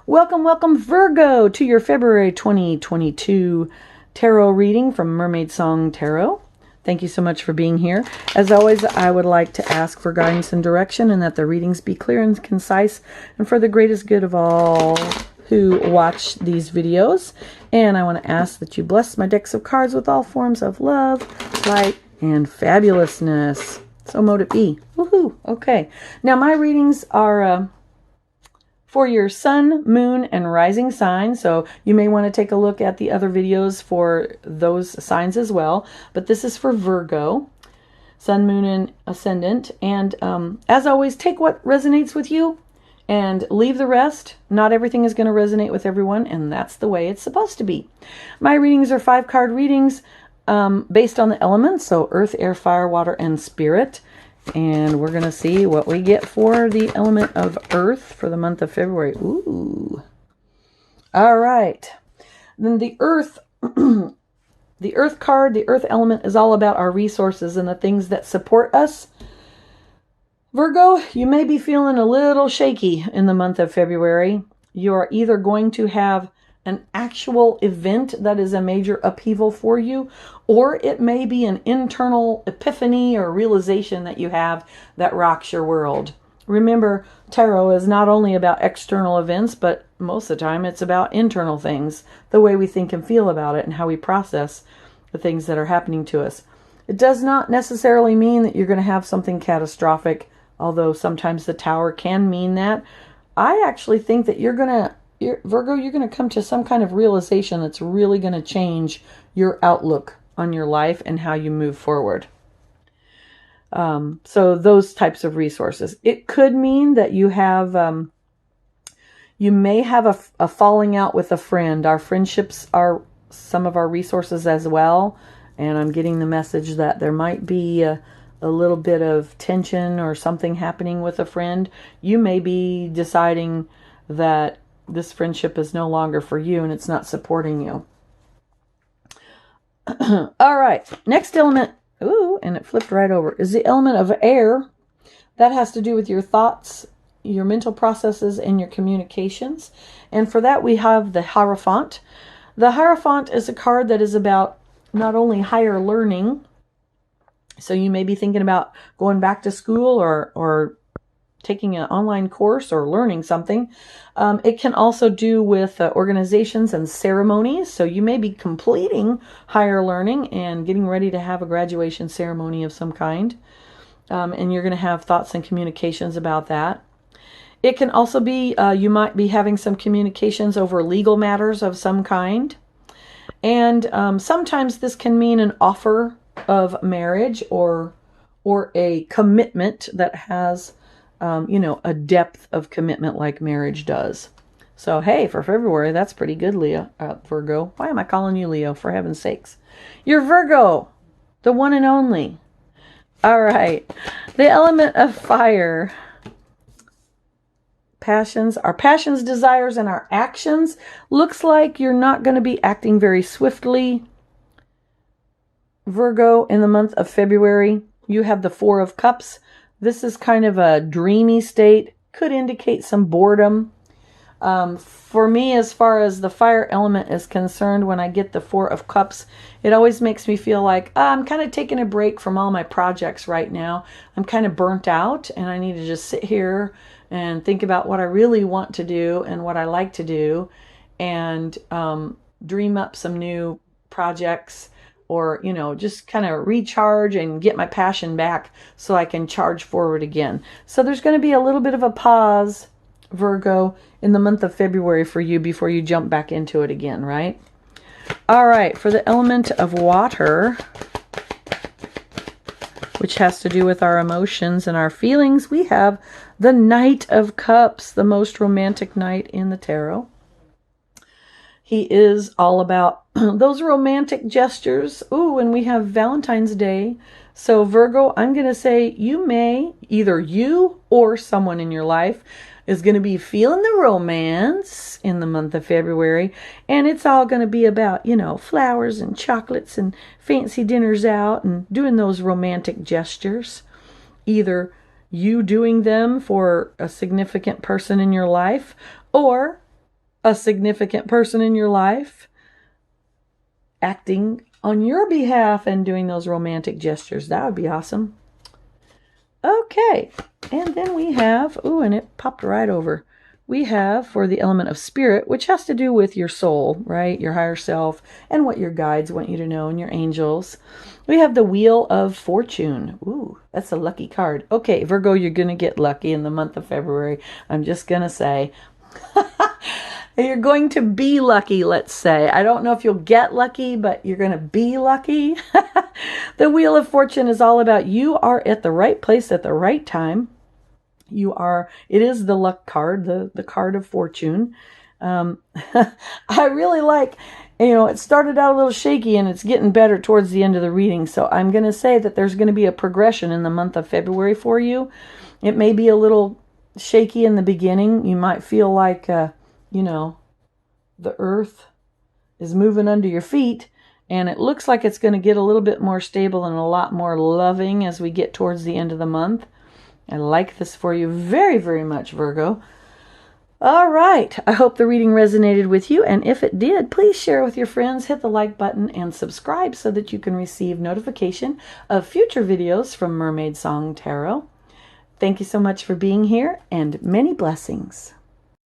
Welcome, welcome, Virgo, to your February 2022 tarot reading from Mermaid Song Tarot. Thank you so much for being here. As always, I would like to ask for guidance and direction, and that the readings be clear and concise and for the greatest good of all who watch these videos. And I want to ask that you bless my decks of cards with all forms of love, light, and fabulousness. So mote it be. Woohoo! Okay. Now my readings are for your sun, moon, and rising sign. So you may want to take a look at the other videos for those signs as well. But this is for Virgo, sun, moon, and ascendant. And as always, take what resonates with you and leave the rest. Not everything is going to resonate with everyone, and that's the way it's supposed to be. My readings are 5-card readings based on the elements, so earth, air, fire, water, and spirit. And we're going to see what we get for the element of earth for the month of February. Ooh. All right. Then the earth, the earth card, the earth element is all about our resources and the things that support us. Virgo, you may be feeling a little shaky in the month of February. You are either going to have an actual event that is a major upheaval for you, or it may be an internal epiphany or realization that you have that rocks your world. Remember, tarot is not only about external events, but most of the time it's about internal things, the way we think and feel about it and how we process the things that are happening to us. It does not necessarily mean that you're going to have something catastrophic, although sometimes the Tower can mean that. I actually think that Virgo, you're going to come to some kind of realization that's really going to change your outlook on your life and how you move forward. So those types of resources. It could mean that you may have a falling out with a friend. Our friendships are some of our resources as well. And I'm getting the message that there might be a little bit of tension or something happening with a friend. You may be deciding that this friendship is no longer for you and it's not supporting you. All right. Next element, ooh, and it flipped right over, is the element of air. That has to do with your thoughts, your mental processes, and your communications. And for that, we have the Hierophant. The Hierophant is a card that is about not only higher learning. So you may be thinking about going back to school or taking an online course or learning something. It can also do with organizations and ceremonies. So you may be completing higher learning and getting ready to have a graduation ceremony of some kind. And you're going to have thoughts and communications about that. It can also be, you might be having some communications over legal matters of some kind. And sometimes this can mean an offer of marriage or a commitment that has a depth of commitment like marriage does. So, hey, for February, that's pretty good, Virgo. Why am I calling you Leo, for heaven's sakes? You're Virgo, the one and only. All right. The element of fire. Passions, our passions, desires, and our actions. Looks like you're not going to be acting very swiftly, Virgo, in the month of February. You have the 4 of Cups. This is kind of a dreamy state. Could indicate some boredom. For me, as far as the fire element is concerned, when I get the 4 of Cups, it always makes me feel like I'm kind of taking a break from all my projects right now. I'm kind of burnt out, and I need to just sit here and think about what I really want to do and what I like to do, and dream up some new projects, or, just kind of recharge and get my passion back so I can charge forward again. So there's going to be a little bit of a pause, Virgo, in the month of February for you before you jump back into it again, right? All right, for the element of water, which has to do with our emotions and our feelings, we have the Knight of Cups, the most romantic knight in the tarot. He is all about those romantic gestures. Ooh, and we have Valentine's Day. So Virgo, I'm going to say either you or someone in your life is going to be feeling the romance in the month of February. And it's all going to be about, flowers and chocolates and fancy dinners out and doing those romantic gestures. Either you doing them for a significant person in your life, or a significant person in your life acting on your behalf and doing those romantic gestures. That would be awesome. Okay, and then we have, ooh, and it popped right over. We have for the element of spirit, which has to do with your soul, right? Your higher self and what your guides want you to know and your angels. We have the Wheel of Fortune. Ooh, that's a lucky card. Okay, Virgo, you're going to get lucky in the month of February. I'm just going to say. You're going to be lucky, let's say. I don't know if you'll get lucky, but you're going to be lucky. The Wheel of Fortune is all about you are at the right place at the right time. It is the luck card, the card of fortune. I really like, it started out a little shaky and it's getting better towards the end of the reading. So I'm going to say that there's going to be a progression in the month of February for you. It may be a little shaky in the beginning. You might feel like, the earth is moving under your feet, and it looks like it's going to get a little bit more stable and a lot more loving as we get towards the end of the month. I like this for you very, very much, Virgo. All right. I hope the reading resonated with you, and if it did, please share with your friends, hit the like button, and subscribe so that you can receive notification of future videos from Mermaid Song Tarot. Thank you so much for being here, and many blessings.